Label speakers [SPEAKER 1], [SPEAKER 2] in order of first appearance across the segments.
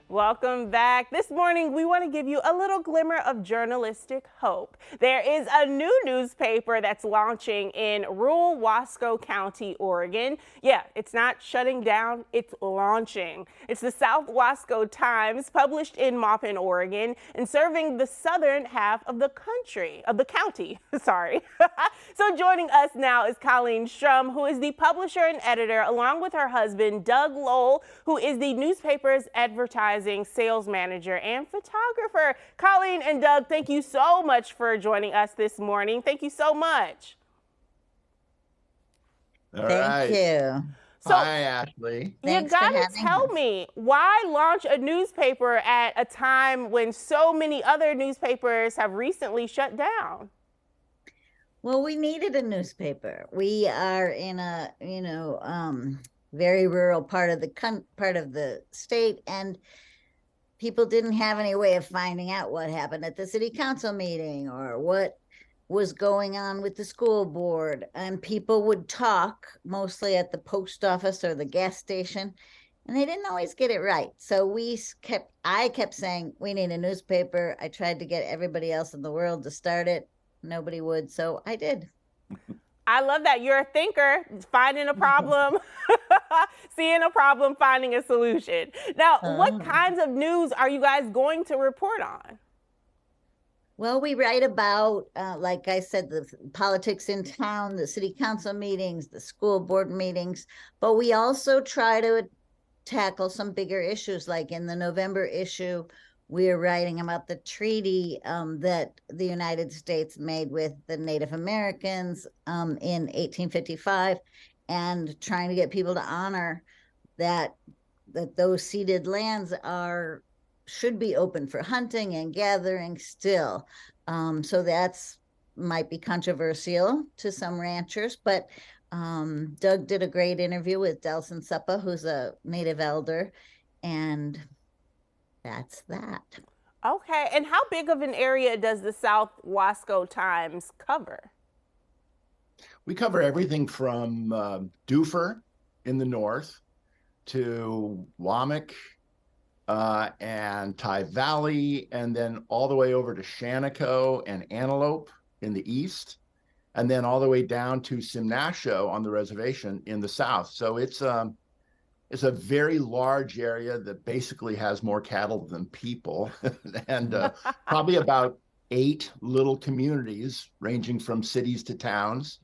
[SPEAKER 1] Welcome back. This morning, we want to give you a little glimmer of journalistic hope. There is a new newspaper that's launching in rural Wasco County, Oregon. Yeah, it's not shutting down, it's launching. It's the South Wasco Times, published in Maupin, Oregon, and serving the southern half of the county, sorry. So joining us now is Colleen Strum, who is the publisher and editor, along with her husband, Doug Lowell, who is the newspaper's advertising sales manager and photographer. Colleen and Doug, thank you so much for joining us this morning. Thank you so much.
[SPEAKER 2] Thank you.
[SPEAKER 1] So,
[SPEAKER 2] hi, Ashley.
[SPEAKER 1] You gotta tell me, why launch a newspaper at a time when so many other newspapers have recently shut down?
[SPEAKER 3] Well, we needed a newspaper. We are in a, very rural part of the state, and people didn't have any way of finding out what happened at the city council meeting or what was going on with the school board. And people would talk mostly at the post office or the gas station, and they didn't always get it right. So I kept saying, we need a newspaper. I tried to get everybody else in the world to start it. Nobody would, so I did.
[SPEAKER 1] I love that. You're a thinker, finding a problem, seeing a problem, finding a solution. Now, what kinds of news are you guys going to report on?
[SPEAKER 3] Well, we write about, like I said, the politics in town, the city council meetings, the school board meetings, but we also try to tackle some bigger issues. Like in the November issue, we're writing about the treaty that the United States made with the Native Americans in 1855, and trying to get people to honor that those ceded lands should be open for hunting and gathering still. So that's might be controversial to some ranchers, but Doug did a great interview with Delson Suppa, who's a native elder, and that's that.
[SPEAKER 1] Okay, and how big of an area does the South Wasco Times cover?
[SPEAKER 2] We cover everything from Dufur in the north to Wamak and Ty Valley, and then all the way over to Shaniko and Antelope in the east, and then all the way down to Simnasho on the reservation in the south. So it's a very large area that basically has more cattle than people, and probably about 8 little communities ranging from cities to towns.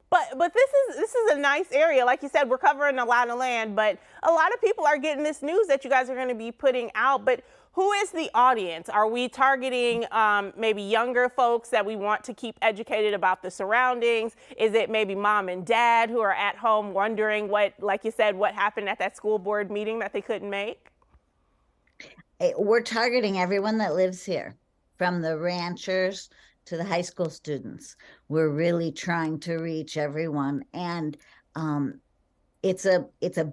[SPEAKER 1] But this is a nice area. Like you said, we're covering a lot of land, but a lot of people are getting this news that you guys are going to be putting out. But who is the audience? Are we targeting maybe younger folks that we want to keep educated about the surroundings? Is it maybe mom and dad who are at home wondering like you said, what happened at that school board meeting that they couldn't make?
[SPEAKER 3] We're targeting everyone that lives here, from the ranchers to the high school students. We're really trying to reach everyone, and it's a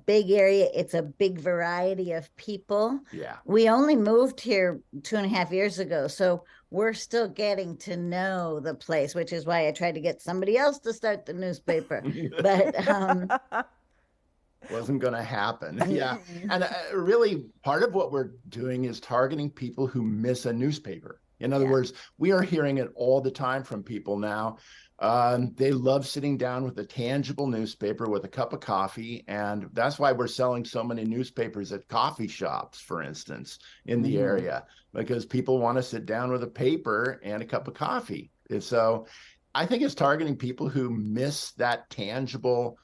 [SPEAKER 3] big area. It's a big variety of people.
[SPEAKER 2] Yeah.
[SPEAKER 3] We only moved here 2.5 years ago, so we're still getting to know the place, which is why I tried to get somebody else to start the newspaper. But
[SPEAKER 2] wasn't going to happen. Yeah. And really, part of what we're doing is targeting people who miss a newspaper. In other words, we are hearing it all the time from people now. They love sitting down with a tangible newspaper with a cup of coffee, and that's why we're selling so many newspapers at coffee shops, for instance, in the area, because people want to sit down with a paper and a cup of coffee. And so I think it's targeting people who miss that tangible,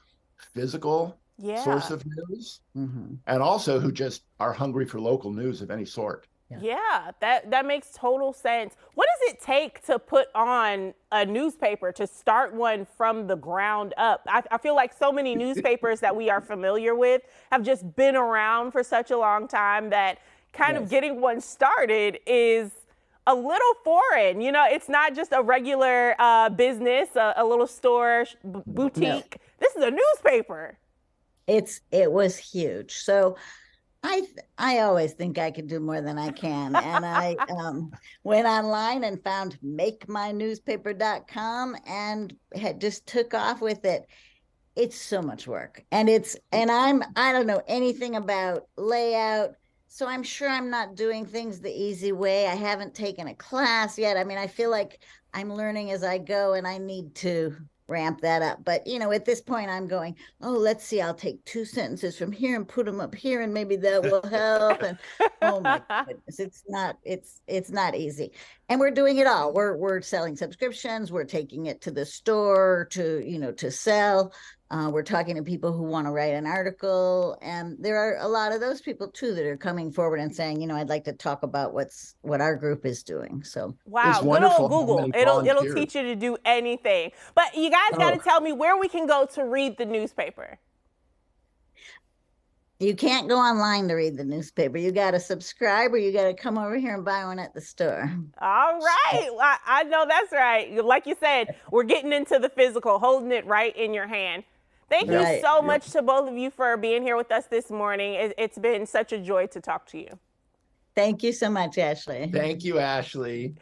[SPEAKER 2] physical source of news, and also who just are hungry for local news of any sort.
[SPEAKER 1] Yeah, that makes total sense. What does it take to put on a newspaper, to start one from the ground up? I feel like so many newspapers that we are familiar with have just been around for such a long time that kind of getting one started is a little foreign. You know, it's not just a regular business, a little store, boutique. No. This is a newspaper.
[SPEAKER 3] It was huge. So I always think I can do more than I can. And I went online and found makemynewspaper.com and just took off with it. It's so much work. And I don't know anything about layout, So I'm sure I'm not doing things the easy way. I haven't taken a class yet. I mean, I feel like I'm learning as I go and I need to ramp that up. But, you know, at this point I'm going, oh, let's see, I'll take 2 sentences from here and put them up here and maybe that will help. And oh my goodness, it's not easy. And we're doing it all. We're selling subscriptions, we're taking it to the store to, you know, to sell. We're talking to people who want to write an article, and there are a lot of those people too that are coming forward and saying, you know, I'd like to talk about what our group is doing. So
[SPEAKER 1] Wow, good
[SPEAKER 2] wonderful
[SPEAKER 1] old
[SPEAKER 2] how
[SPEAKER 1] Google.
[SPEAKER 2] many
[SPEAKER 1] It'll
[SPEAKER 2] volunteers.
[SPEAKER 1] teach you to do anything. But you guys got to tell me where we can go to read the newspaper.
[SPEAKER 3] You can't go online to read the newspaper. You got to subscribe, or you got to come over here and buy one at the store.
[SPEAKER 1] All right. I know that's right. Like you said, we're getting into the physical, holding it right in your hand. Thank you so much to both of you for being here with us this morning. It's been such a joy to talk to you.
[SPEAKER 3] Thank you so much, Ashley.
[SPEAKER 2] Thank you, Ashley.